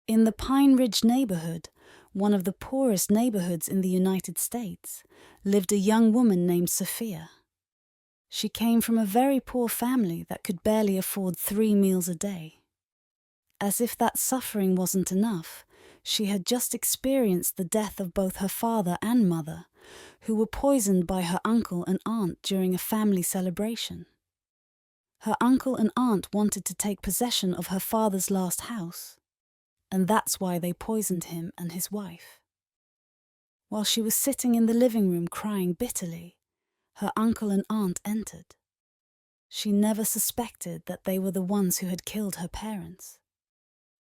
In the Pine Ridge neighborhood, one of the poorest neighborhoods in the United States, lived a young woman named Sophia. She came from a very poor family that could barely afford 3 meals a day. As if that suffering wasn't enough, she had just experienced the death of both her father and mother, who were poisoned by her uncle and aunt during a family celebration. Her uncle and aunt wanted to take possession of her father's last house, and that's why they poisoned him and his wife. While she was sitting in the living room crying bitterly, her uncle and aunt entered. She never suspected that they were the ones who had killed her parents.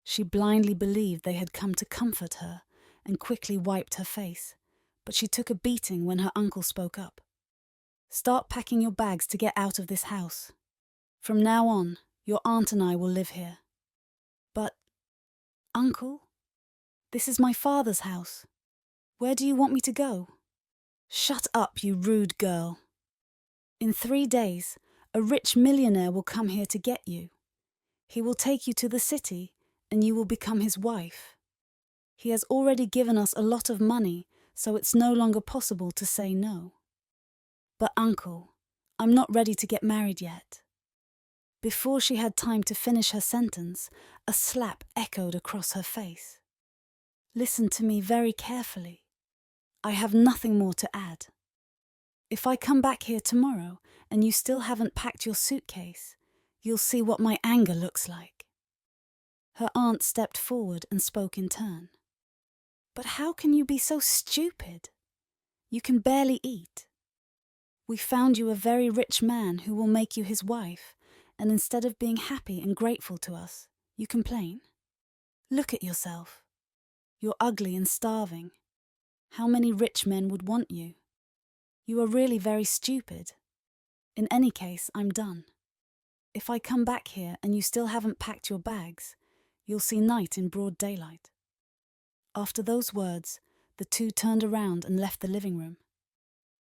She blindly believed they had come to comfort her and quickly wiped her face, but she took a beating when her uncle spoke up. "Start packing your bags to get out of this house. From now on, your aunt and I will live here." "But, Uncle, this is my father's house. Where do you want me to go?" "Shut up, you rude girl. In 3 days, a rich millionaire will come here to get you. He will take you to the city, and you will become his wife. He has already given us a lot of money, so it's no longer possible to say no." "But Uncle, I'm not ready to get married yet." Before she had time to finish her sentence, a slap echoed across her face. "Listen to me very carefully. I have nothing more to add. If I come back here tomorrow and you still haven't packed your suitcase, you'll see what my anger looks like." Her aunt stepped forward and spoke in turn. "But how can you be so stupid? You can barely eat. We found you a very rich man who will make you his wife, and instead of being happy and grateful to us, you complain? Look at yourself. You're ugly and starving. How many rich men would want you? You are really very stupid. In any case, I'm done. If I come back here and you still haven't packed your bags, you'll see night in broad daylight." After those words, the two turned around and left the living room.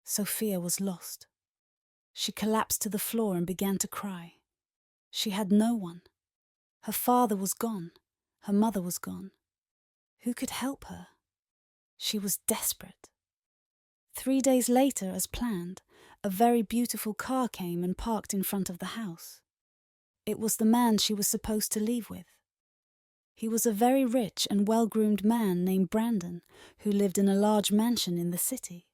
Sophia was lost. She collapsed to the floor and began to cry. She had no one. Her father was gone. Her mother was gone. Who could help her? She was desperate. 3 days later, as planned, a very beautiful car came and parked in front of the house. It was the man she was supposed to leave with. He was a very rich and well-groomed man named Brandon, who lived in a large mansion in the city.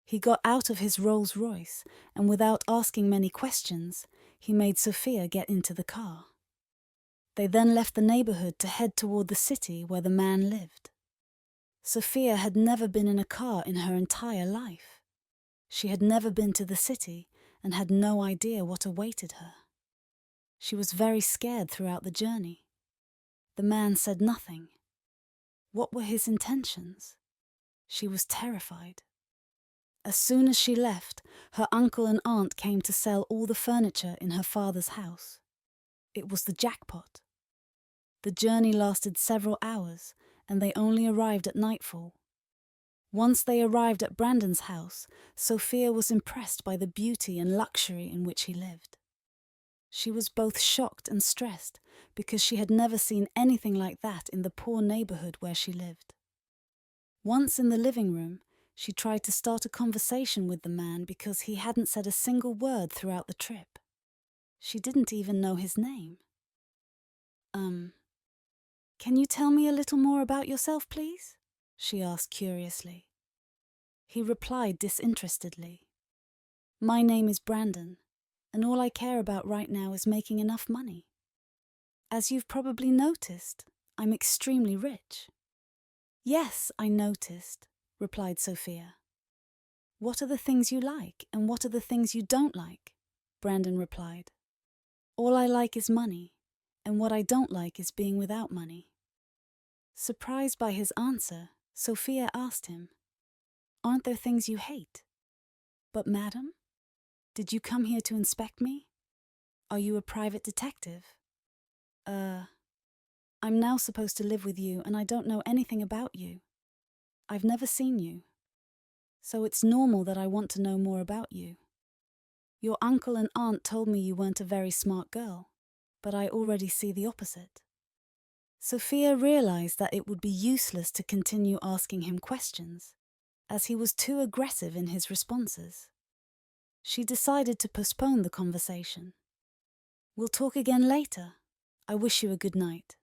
He got out of his Rolls-Royce, and without asking many questions, he made Sophia get into the car. They then left the neighborhood to head toward the city where the man lived. Sophia had never been in a car in her entire life. She had never been to the city and had no idea what awaited her. She was very scared throughout the journey. The man said nothing. What were his intentions? She was terrified. As soon as she left, her uncle and aunt came to sell all the furniture in her father's house. It was the jackpot. The journey lasted several hours, and they only arrived at nightfall. Once they arrived at Brandon's house, Sophia was impressed by the beauty and luxury in which he lived. She was both shocked and stressed because she had never seen anything like that in the poor neighborhood where she lived. Once in the living room, she tried to start a conversation with the man because he hadn't said a single word throughout the trip. She didn't even know his name. Can you tell me a little more about yourself, please?" she asked curiously. He replied disinterestedly. "My name is Brandon, and all I care about right now is making enough money. As you've probably noticed, I'm extremely rich." "Yes, I noticed," replied Sophia. "What are the things you like, and what are the things you don't like?" Brandon replied. "All I like is money, and what I don't like is being without money." Surprised by his answer, Sophia asked him, "Aren't there things you hate?" "But madam, did you come here to inspect me? Are you a private detective?" I'm now supposed to live with you and I don't know anything about you. I've never seen you. So it's normal that I want to know more about you. Your uncle and aunt told me you weren't a very smart girl, but I already see the opposite." Sophia realized that it would be useless to continue asking him questions, as he was too aggressive in his responses. She decided to postpone the conversation. "We'll talk again later. I wish you a good night."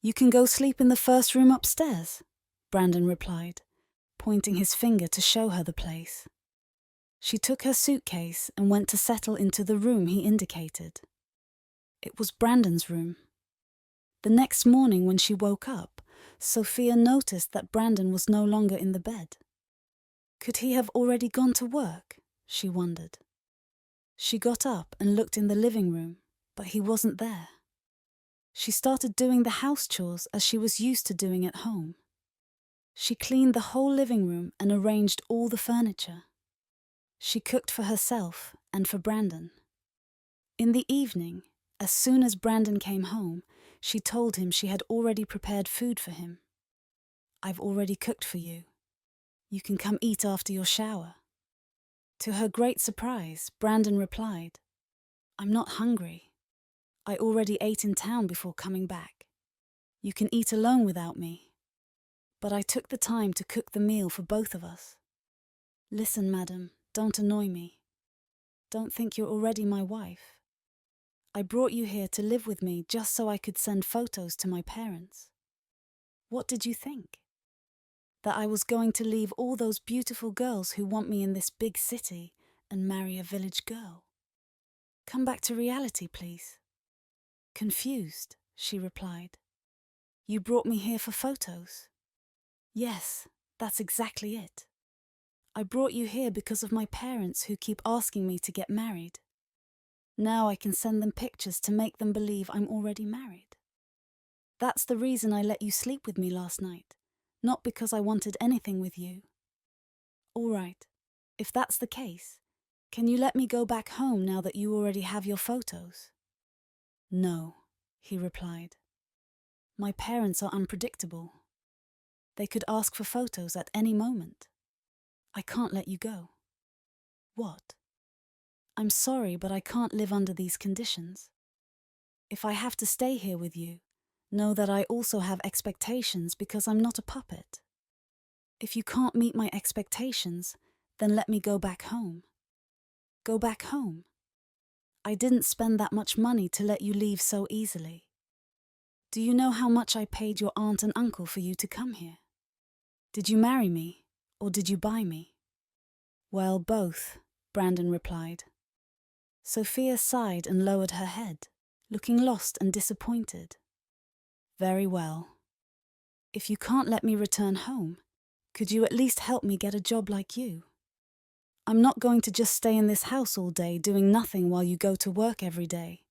"You can go sleep in the first room upstairs," Brandon replied, pointing his finger to show her the place. She took her suitcase and went to settle into the room he indicated. It was Brandon's room. The next morning when she woke up, Sophia noticed that Brandon was no longer in the bed. Could he have already gone to work? She wondered. She got up and looked in the living room, but he wasn't there. She started doing the house chores as she was used to doing at home. She cleaned the whole living room and arranged all the furniture. She cooked for herself and for Brandon. In the evening, as soon as Brandon came home, she told him she had already prepared food for him. "I've already cooked for you. You can come eat after your shower." To her great surprise, Brandon replied, "I'm not hungry. I already ate in town before coming back. You can eat alone without me. But I took the time to cook the meal for both of us. Listen, madam, don't annoy me. Don't think you're already my wife. I brought you here to live with me just so I could send photos to my parents. What did you think? That I was going to leave all those beautiful girls who want me in this big city and marry a village girl? Come back to reality, please." Confused, she replied, "You brought me here for photos?" "Yes, that's exactly it. I brought you here because of my parents who keep asking me to get married. Now I can send them pictures to make them believe I'm already married. That's the reason I let you sleep with me last night, not because I wanted anything with you. All right, if that's the case, can you let me go back home now that you already have your photos?" "No," he replied. "My parents are unpredictable. They could ask for photos at any moment. I can't let you go." "What?" "I'm sorry, but I can't live under these conditions. If I have to stay here with you, know that I also have expectations because I'm not a puppet. If you can't meet my expectations, then let me go back home." "Go back home? I didn't spend that much money to let you leave so easily. Do you know how much I paid your aunt and uncle for you to come here? Did you marry me, or did you buy me?" "Well, both," Brandon replied. Sophia sighed and lowered her head, looking lost and disappointed. "Very well. If you can't let me return home, could you at least help me get a job like you? I'm not going to just stay in this house all day doing nothing while you go to work every day.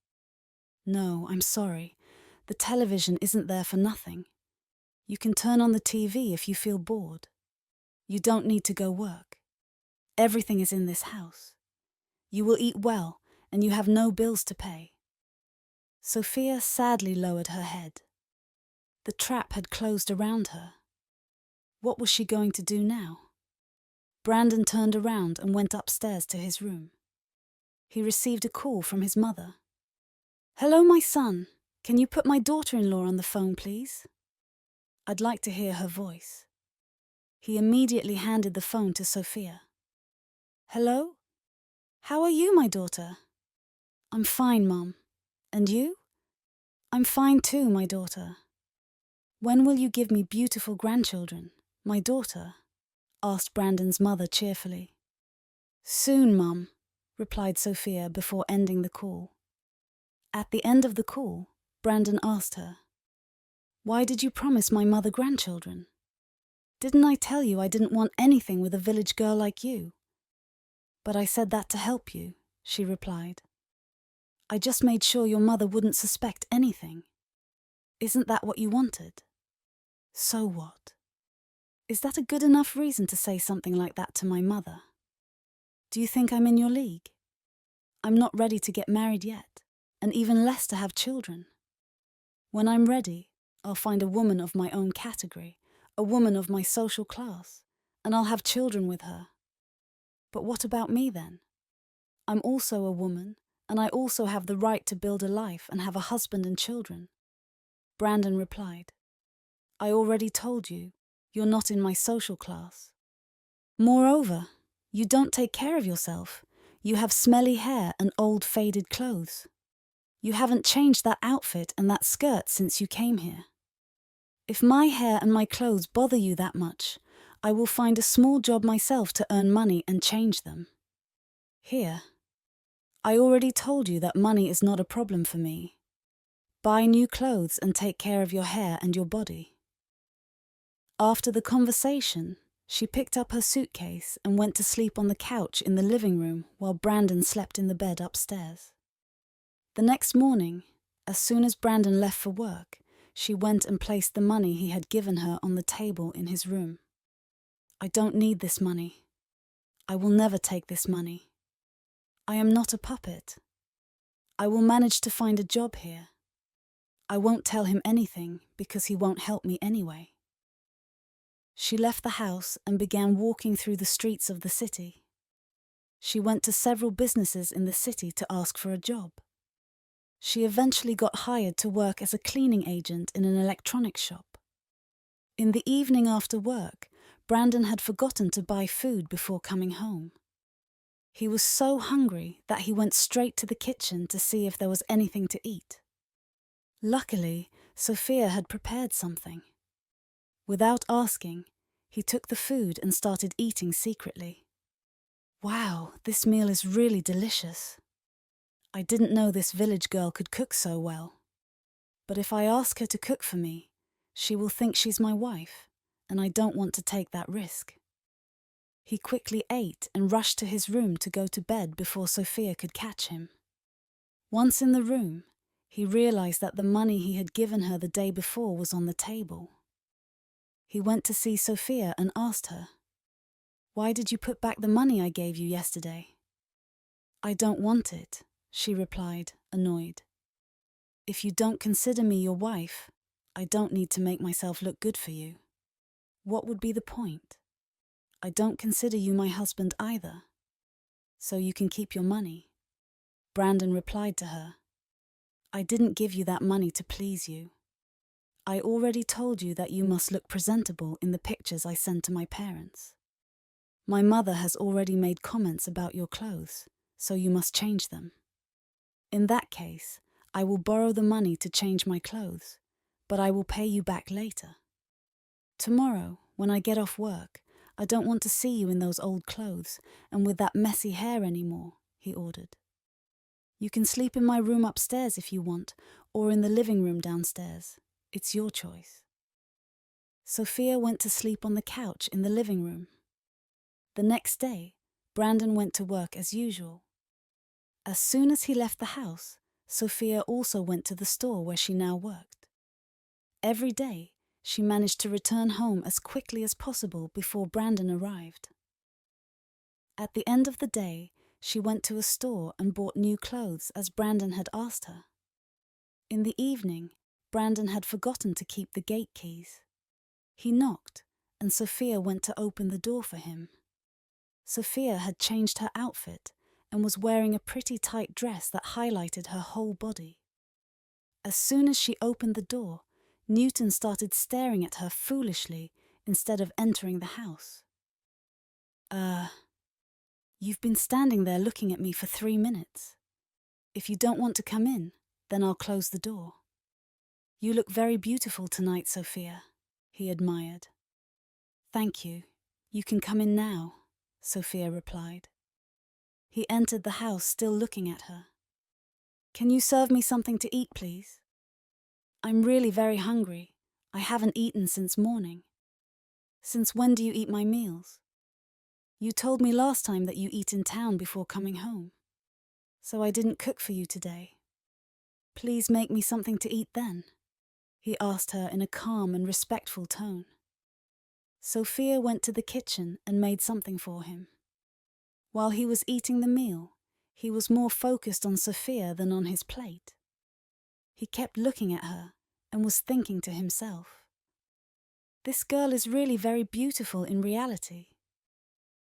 No, I'm sorry. The television isn't there for nothing. You can turn on the TV if you feel bored. You don't need to go work. Everything is in this house. You will eat well, and you have no bills to pay." Sophia sadly lowered her head. The trap had closed around her. What was she going to do now? Brandon turned around and went upstairs to his room. He received a call from his mother. "Hello, my son. Can you put my daughter-in-law on the phone, please?" "I'd like to hear her voice." He immediately handed the phone to Sophia. "Hello? How are you, my daughter?" "I'm fine, Mom. And you?" "I'm fine too, my daughter." "When will you give me beautiful grandchildren, my daughter?" asked Brandon's mother cheerfully. "Soon, Mum," replied Sophia before ending the call. At the end of the call, Brandon asked her, "Why did you promise my mother grandchildren? Didn't I tell you I didn't want anything with a village girl like you?" "But I said that to help you," she replied. "I just made sure your mother wouldn't suspect anything. Isn't that what you wanted?" "So what? Is that a good enough reason to say something like that to my mother? Do you think I'm in your league? I'm not ready to get married yet, and even less to have children. When I'm ready, I'll find a woman of my own category, a woman of my social class, and I'll have children with her. But what about me then? I'm also a woman, and I also have the right to build a life and have a husband and children. Brandon replied. I already told you, you're not in my social class. Moreover, you don't take care of yourself. You have smelly hair and old faded clothes. You haven't changed that outfit and that skirt since you came here. If my hair and my clothes bother you that much, I will find a small job myself to earn money and change them. Here. I already told you that money is not a problem for me. Buy new clothes and take care of your hair and your body. After the conversation, she picked up her suitcase and went to sleep on the couch in the living room while Brandon slept in the bed upstairs. The next morning, as soon as Brandon left for work, she went and placed the money he had given her on the table in his room. I don't need this money. I will never take this money. I am not a puppet. I will manage to find a job here. I won't tell him anything because he won't help me anyway. She left the house and began walking through the streets of the city. She went to several businesses in the city to ask for a job. She eventually got hired to work as a cleaning agent in an electronics shop. In the evening after work, Brandon had forgotten to buy food before coming home. He was so hungry that he went straight to the kitchen to see if there was anything to eat. Luckily, Sophia had prepared something. Without asking, he took the food and started eating secretly. Wow, this meal is really delicious. I didn't know this village girl could cook so well. But if I ask her to cook for me, she will think she's my wife, and I don't want to take that risk. He quickly ate and rushed to his room to go to bed before Sophia could catch him. Once in the room, he realized that the money he had given her the day before was on the table. He went to see Sophia and asked her, "Why did you put back the money I gave you yesterday?" "I don't want it," she replied, annoyed. "If you don't consider me your wife, I don't need to make myself look good for you. What would be the point? I don't consider you my husband either. So you can keep your money." Brandon replied to her, "I didn't give you that money to please you. I already told you that you must look presentable in the pictures I sent to my parents. My mother has already made comments about your clothes, so you must change them. In that case, I will borrow the money to change my clothes, but I will pay you back later. Tomorrow, when I get off work, I don't want to see you in those old clothes and with that messy hair anymore," he ordered. "You can sleep in my room upstairs if you want, or in the living room downstairs. It's your choice." Sophia went to sleep on the couch in the living room. The next day, Brandon went to work as usual. As soon as he left the house, Sophia also went to the store where she now worked. Every day, she managed to return home as quickly as possible before Brandon arrived. At the end of the day, she went to a store and bought new clothes as Brandon had asked her. In the evening, Brandon had forgotten to keep the gate keys. He knocked, and Sophia went to open the door for him. Sophia had changed her outfit and was wearing a pretty tight dress that highlighted her whole body. As soon as she opened the door, Newton started staring at her foolishly instead of entering the house. You've been standing there looking at me for 3 minutes. If you don't want to come in, then I'll close the door." "You look very beautiful tonight, Sophia," he admired. "Thank you. You can come in now," Sophia replied. He entered the house still looking at her. "Can you serve me something to eat, please? I'm really very hungry. I haven't eaten since morning." "Since when do you eat my meals?" "You told me last time that you eat in town before coming home. So I didn't cook for you today. Please make me something to eat then," he asked her in a calm and respectful tone. Sophia went to the kitchen and made something for him. While he was eating the meal, he was more focused on Sophia than on his plate. He kept looking at her and was thinking to himself, "This girl is really very beautiful in reality."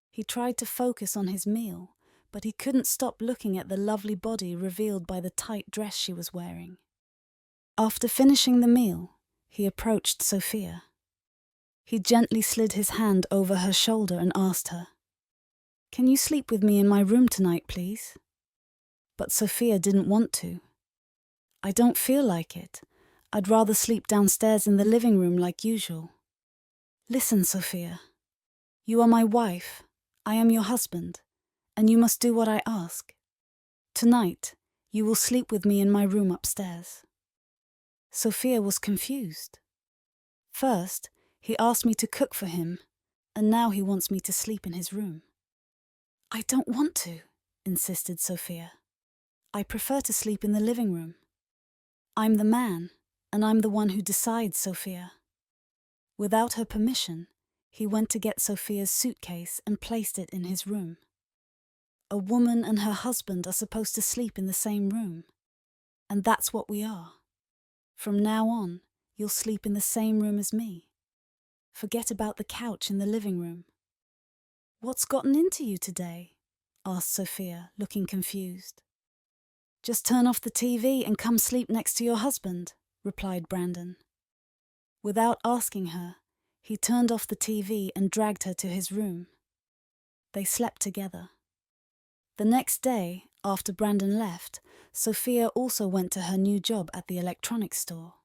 He tried to focus on his meal, but he couldn't stop looking at the lovely body revealed by the tight dress she was wearing. After finishing the meal, he approached Sophia. He gently slid his hand over her shoulder and asked her, "Can you sleep with me in my room tonight, please?" But Sophia didn't want to. "I don't feel like it. I'd rather sleep downstairs in the living room like usual." "Listen, Sophia. You are my wife, I am your husband, and you must do what I ask. Tonight, you will sleep with me in my room upstairs." Sophia was confused. First, he asked me to cook for him, and now he wants me to sleep in his room. "I don't want to," insisted Sophia. "I prefer to sleep in the living room. I'm the man, and I'm the one who decides, Sophia." Without her permission, he went to get Sophia's suitcase and placed it in his room. A woman and her husband are supposed to sleep in the same room, and that's what we are. From now on, you'll sleep in the same room as me. Forget about the couch in the living room. "What's gotten into you today?" asked Sophia, looking confused. "Just turn off the TV and come sleep next to your husband," replied Brandon. Without asking her, he turned off the TV and dragged her to his room. They slept together. The next day, after Brandon left, Sophia also went to her new job at the electronics store.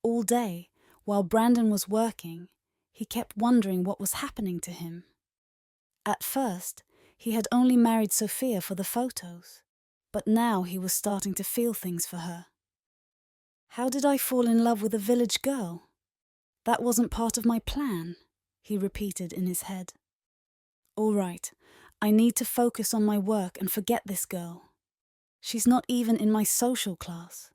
All day, while Brandon was working, he kept wondering what was happening to him. At first, he had only married Sophia for the photos, but now he was starting to feel things for her. "How did I fall in love with a village girl? That wasn't part of my plan," he repeated in his head. "All right, I need to focus on my work and forget this girl. She's not even in my social class.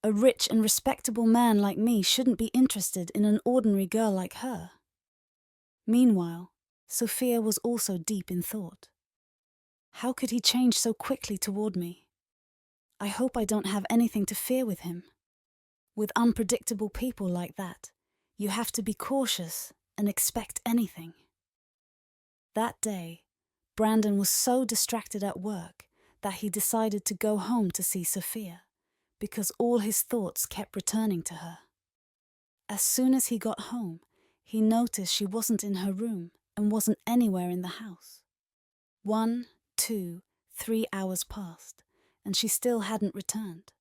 A rich and respectable man like me shouldn't be interested in an ordinary girl like her." Meanwhile, Sophia was also deep in thought. How could he change so quickly toward me? I hope I don't have anything to fear with him. With unpredictable people like that, you have to be cautious and expect anything. That day, Brandon was so distracted at work that he decided to go home to see Sophia, because all his thoughts kept returning to her. As soon as he got home, he noticed she wasn't in her room and wasn't anywhere in the house. 1, 2, 3 hours passed, and she still hadn't returned.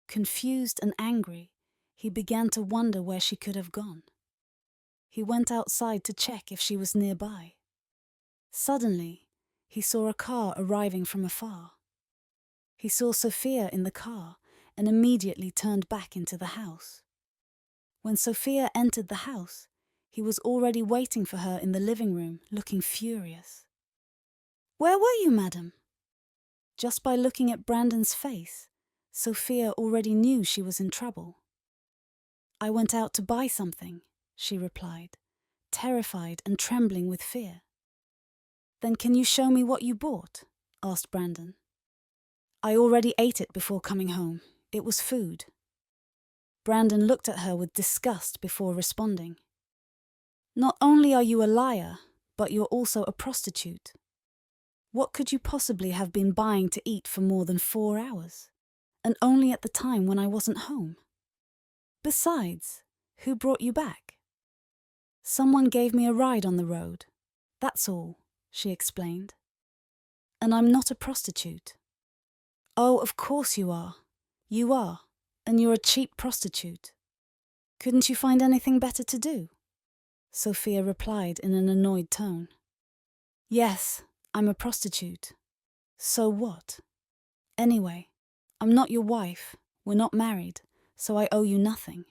Confused and angry, he began to wonder where she could have gone. He went outside to check if she was nearby. Suddenly, he saw a car arriving from afar. He saw Sophia in the car and immediately turned back into the house. When Sophia entered the house, he was already waiting for her in the living room, looking furious. "Where were you, madam?" Just by looking at Brandon's face, Sophia already knew she was in trouble. "I went out to buy something," she replied, terrified and trembling with fear. "Then can you show me what you bought?" asked Brandon. "I already ate it before coming home. It was food." Brandon looked at her with disgust before responding. "Not only are you a liar, but you're also a prostitute. What could you possibly have been buying to eat for more than 4 hours? And only at the time when I wasn't home? Besides, who brought you back?" "Someone gave me a ride on the road. That's all," she explained. "And I'm not a prostitute." "Oh, of course you are. You are, and you're a cheap prostitute. Couldn't you find anything better to do?" Sophia replied in an annoyed tone. "Yes, I'm a prostitute. So what? Anyway, I'm not your wife, we're not married, so I owe you nothing.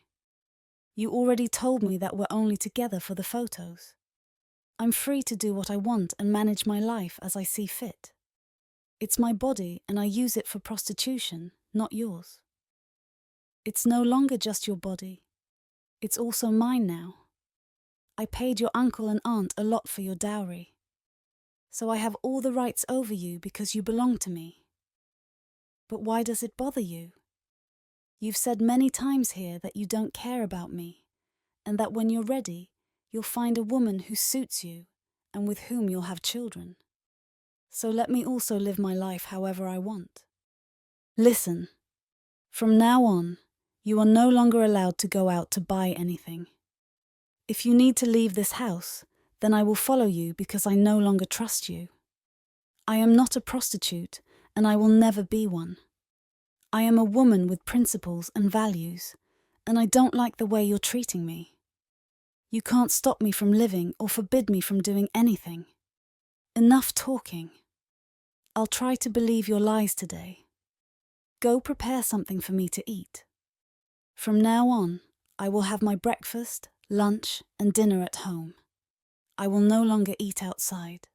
You already told me that we're only together for the photos. I'm free to do what I want and manage my life as I see fit. It's my body and I use it for prostitution, not yours. It's no longer just your body. It's also mine now. I paid your uncle and aunt a lot for your dowry. So I have all the rights over you because you belong to me. But why does it bother you? You've said many times here that you don't care about me, and that when you're ready, you'll find a woman who suits you and with whom you'll have children. So let me also live my life however I want. Listen, from now on, You are no longer allowed to go out to buy anything. If you need to leave this house, then I will follow you because I no longer trust you. I am not a prostitute, and I will never be one. I am a woman with principles and values, and I don't like the way you're treating me. You can't stop me from living or forbid me from doing anything. Enough talking. I'll try to believe your lies today. Go prepare something for me to eat. From now on, I will have my breakfast, lunch, and dinner at home. I will no longer eat outside.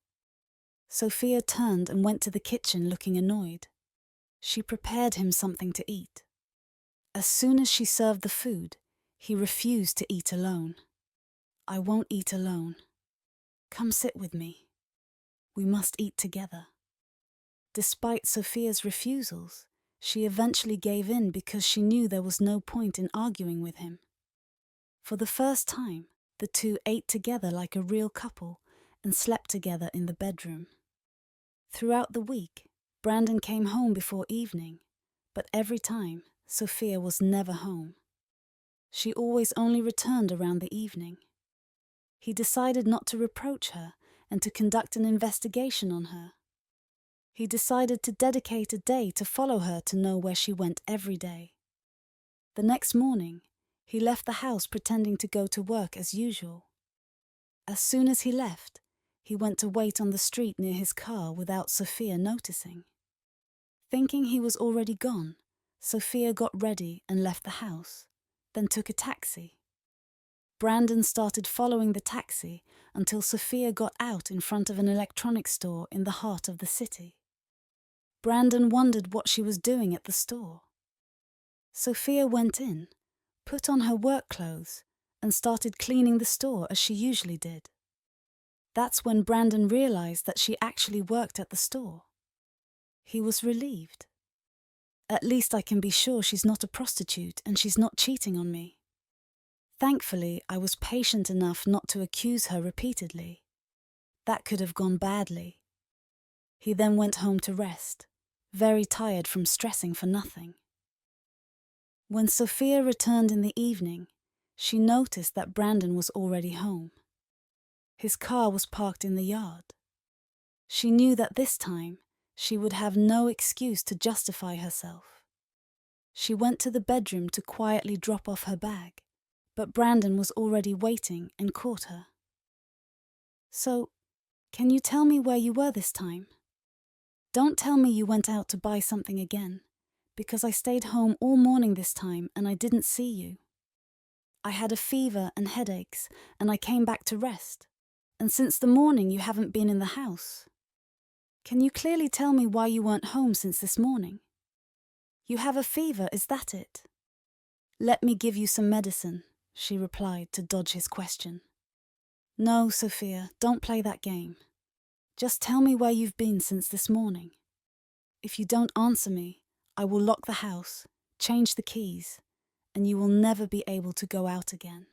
Sophia turned and went to the kitchen looking annoyed. She prepared him something to eat. As soon as she served the food, he refused to eat alone. I won't eat alone. Come sit with me. We must eat together. Despite Sophia's refusals, she eventually gave in because she knew there was no point in arguing with him. For the first time, the two ate together like a real couple and slept together in the bedroom. Throughout the week, Brandon came home before evening, but every time, Sophia was never home. She always only returned around the evening. He decided not to reproach her and to conduct an investigation on her. He decided to dedicate a day to follow her to know where she went every day. The next morning, he left the house pretending to go to work as usual. As soon as he left, he went to wait on the street near his car without Sophia noticing. Thinking he was already gone, Sophia got ready and left the house, then took a taxi. Brandon started following the taxi until Sophia got out in front of an electronics store in the heart of the city. Brandon wondered what she was doing at the store. Sophia went in, put on her work clothes, and started cleaning the store as she usually did. That's when Brandon realized that she actually worked at the store. He was relieved. At least I can be sure she's not a prostitute and she's not cheating on me. Thankfully, I was patient enough not to accuse her repeatedly. That could have gone badly. He then went home to rest, very tired from stressing for nothing. When Sophia returned in the evening, she noticed that Brandon was already home. His car was parked in the yard. She knew that this time she would have no excuse to justify herself. She went to the bedroom to quietly drop off her bag, but Brandon was already waiting and caught her. So, can you tell me where you were this time? Don't tell me you went out to buy something again, because I stayed home all morning this time and I didn't see you. I had a fever and headaches and I came back to rest, and since the morning you haven't been in the house. Can you clearly tell me why you weren't home since this morning? You have a fever, is that it? Let me give you some medicine, she replied to dodge his question. No, Sophia, don't play that game. Just tell me where you've been since this morning. If you don't answer me, I will lock the house, change the keys, and you will never be able to go out again.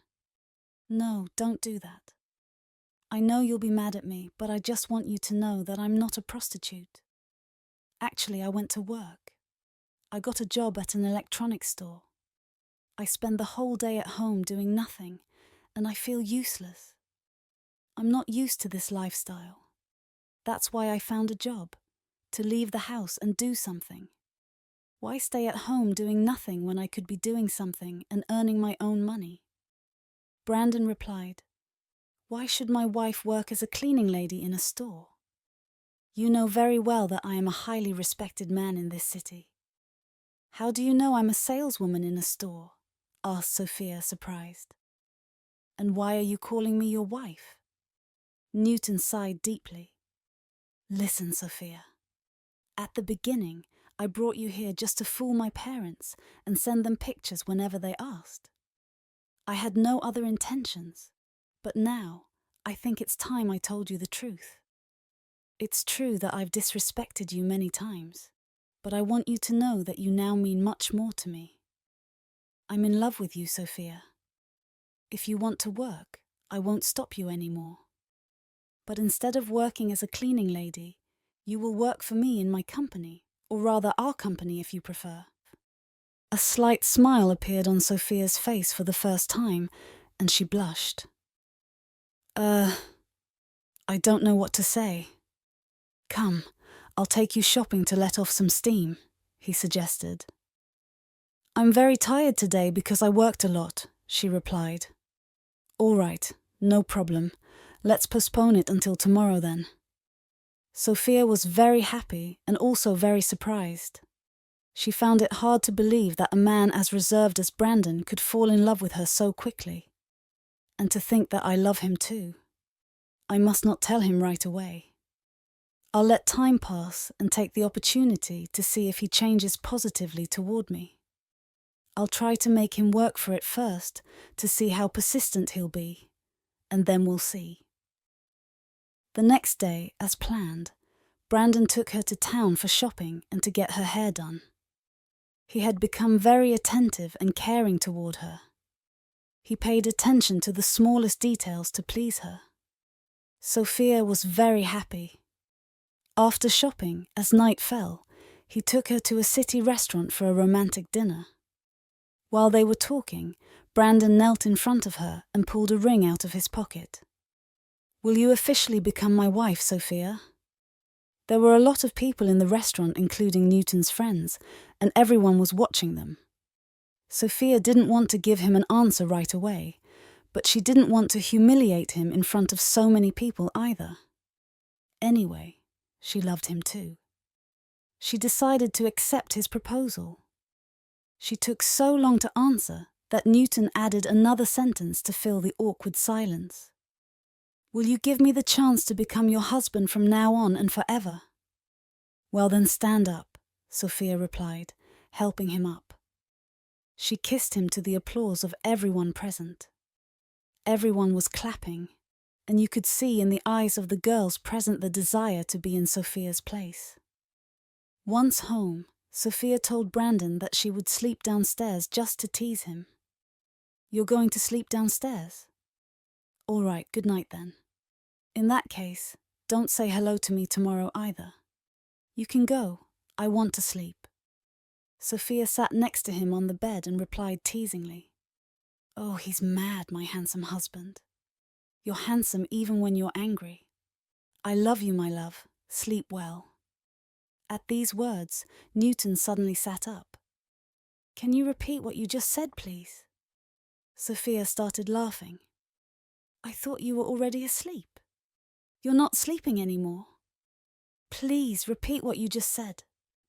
No, don't do that. I know you'll be mad at me, but I just want you to know that I'm not a prostitute. Actually, I went to work. I got a job at an electronics store. I spend the whole day at home doing nothing, and I feel useless. I'm not used to this lifestyle. That's why I found a job, to leave the house and do something. Why stay at home doing nothing when I could be doing something and earning my own money? Brandon replied, Why should my wife work as a cleaning lady in a store? You know very well that I am a highly respected man in this city. How do you know I'm a saleswoman in a store? Asked Sophia, surprised. And why are you calling me your wife? Newton sighed deeply. Listen, Sophia. At the beginning, I brought you here just to fool my parents and send them pictures whenever they asked. I had no other intentions, but now I think it's time I told you the truth. It's true that I've disrespected you many times, but I want you to know that you now mean much more to me. I'm in love with you, Sophia. If you want to work, I won't stop you anymore. But instead of working as a cleaning lady, you will work for me in my company, or rather our company if you prefer. A slight smile appeared on Sophia's face for the first time, and she blushed. I don't know what to say. Come, I'll take you shopping to let off some steam, he suggested. I'm very tired today because I worked a lot, she replied. All right, no problem. Let's postpone it until tomorrow then. Sophia was very happy and also very surprised. She found it hard to believe that a man as reserved as Brandon could fall in love with her so quickly. And to think that I love him too. I must not tell him right away. I'll let time pass and take the opportunity to see if he changes positively toward me. I'll try to make him work for it first to see how persistent he'll be, and then we'll see. The next day, as planned, Brandon took her to town for shopping and to get her hair done. He had become very attentive and caring toward her. He paid attention to the smallest details to please her. Sophia was very happy. After shopping, as night fell, he took her to a city restaurant for a romantic dinner. While they were talking, Brandon knelt in front of her and pulled a ring out of his pocket. Will you officially become my wife, Sophia? There were a lot of people in the restaurant, including Newton's friends, and everyone was watching them. Sophia didn't want to give him an answer right away, but she didn't want to humiliate him in front of so many people either. Anyway, she loved him too. She decided to accept his proposal. She took so long to answer that Newton added another sentence to fill the awkward silence. Will you give me the chance to become your husband from now on and forever? Well then stand up, Sophia replied, helping him up. She kissed him to the applause of everyone present. Everyone was clapping, and you could see in the eyes of the girls present the desire to be in Sophia's place. Once home, Sophia told Brandon that she would sleep downstairs just to tease him. You're going to sleep downstairs? All right, good night then. In that case, don't say hello to me tomorrow either. You can go. I want to sleep. Sophia sat next to him on the bed and replied teasingly, Oh, he's mad, my handsome husband. You're handsome even when you're angry. I love you, my love. Sleep well. At these words, Newton suddenly sat up. Can you repeat what you just said, please? Sophia started laughing. I thought you were already asleep. You're not sleeping anymore. Please repeat what you just said,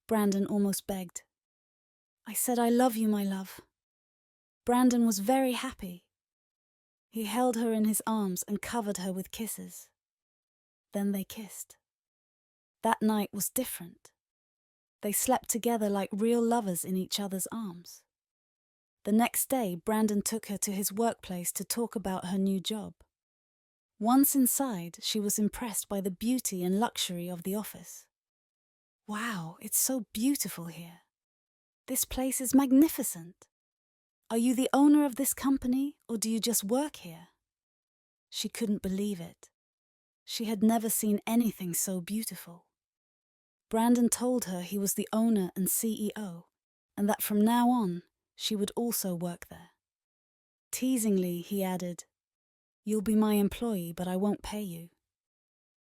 Brandon almost begged. I said I love you, my love. Brandon was very happy. He held her in his arms and covered her with kisses. Then they kissed. That night was different. They slept together like real lovers in each other's arms. The next day, Brandon took her to his workplace to talk about her new job. Once inside, she was impressed by the beauty and luxury of the office. Wow, it's so beautiful here. This place is magnificent. Are you the owner of this company, or do you just work here? She couldn't believe it. She had never seen anything so beautiful. Brandon told her he was the owner and CEO, and that from now on, she would also work there. Teasingly, he added, You'll be my employee, but I won't pay you.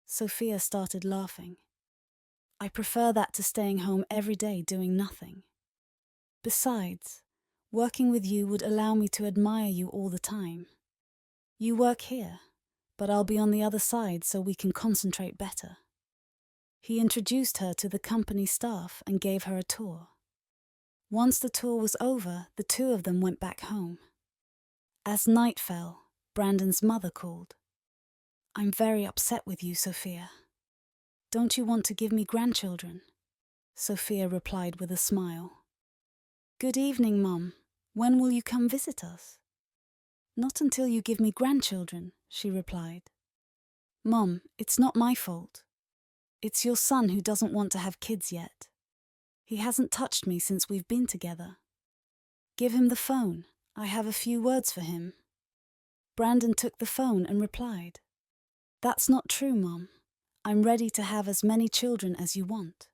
Sophia started laughing. I prefer that to staying home every day doing nothing. Besides, working with you would allow me to admire you all the time. You work here, but I'll be on the other side so we can concentrate better. He introduced her to the company staff and gave her a tour. Once the tour was over, the two of them went back home. As night fell, Brandon's mother called. I'm very upset with you, Sophia. Don't you want to give me grandchildren? Sophia replied with a smile. Good evening, Mum. When will you come visit us? Not until you give me grandchildren, she replied. Mum, it's not my fault. It's your son who doesn't want to have kids yet. He hasn't touched me since we've been together. Give him the phone. I have a few words for him. Brandon took the phone and replied, That's not true, Mum. I'm ready to have as many children as you want.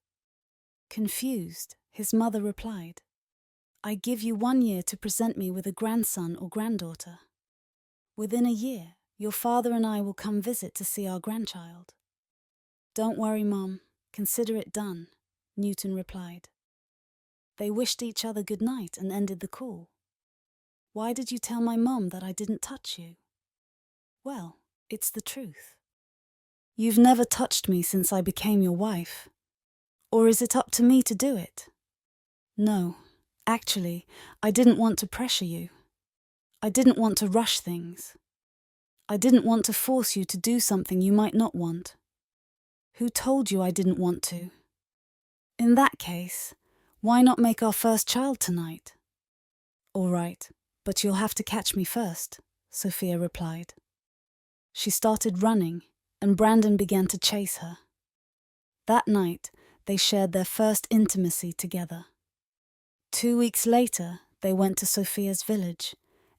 Confused, his mother replied, I give you 1 year to present me with a grandson or granddaughter. Within a year, your father and I will come visit to see our grandchild. Don't worry, Mom. Consider it done, Newton replied. They wished each other good night and ended the call. Why did you tell my mum that I didn't touch you? Well, it's the truth. You've never touched me since I became your wife. Or is it up to me to do it? No, actually, I didn't want to pressure you. I didn't want to rush things. I didn't want to force you to do something you might not want. Who told you I didn't want to? In that case, why not make our first child tonight? All right, but you'll have to catch me first, Sophia replied. She started running, and Brandon began to chase her. That night, they shared their first intimacy together. 2 weeks later, they went to Sophia's village,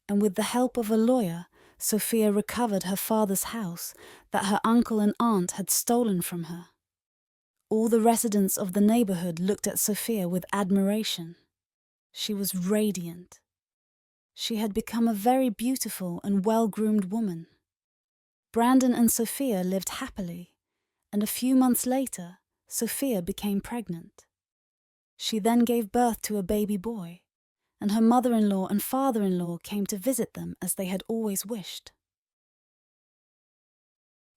and with the help of a lawyer, Sophia recovered her father's house that her uncle and aunt had stolen from her. All the residents of the neighborhood looked at Sophia with admiration. She was radiant. She had become a very beautiful and well-groomed woman. Brandon and Sophia lived happily, and a few months later, Sophia became pregnant. She then gave birth to a baby boy, and her mother-in-law and father-in-law came to visit them as they had always wished.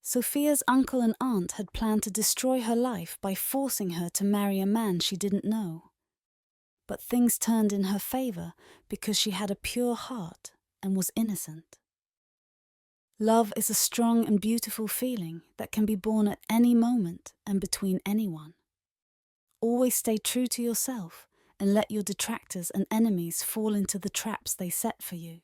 Sophia's uncle and aunt had planned to destroy her life by forcing her to marry a man she didn't know. But things turned in her favor because she had a pure heart and was innocent. Love is a strong and beautiful feeling that can be born at any moment and between anyone. Always stay true to yourself and let your detractors and enemies fall into the traps they set for you.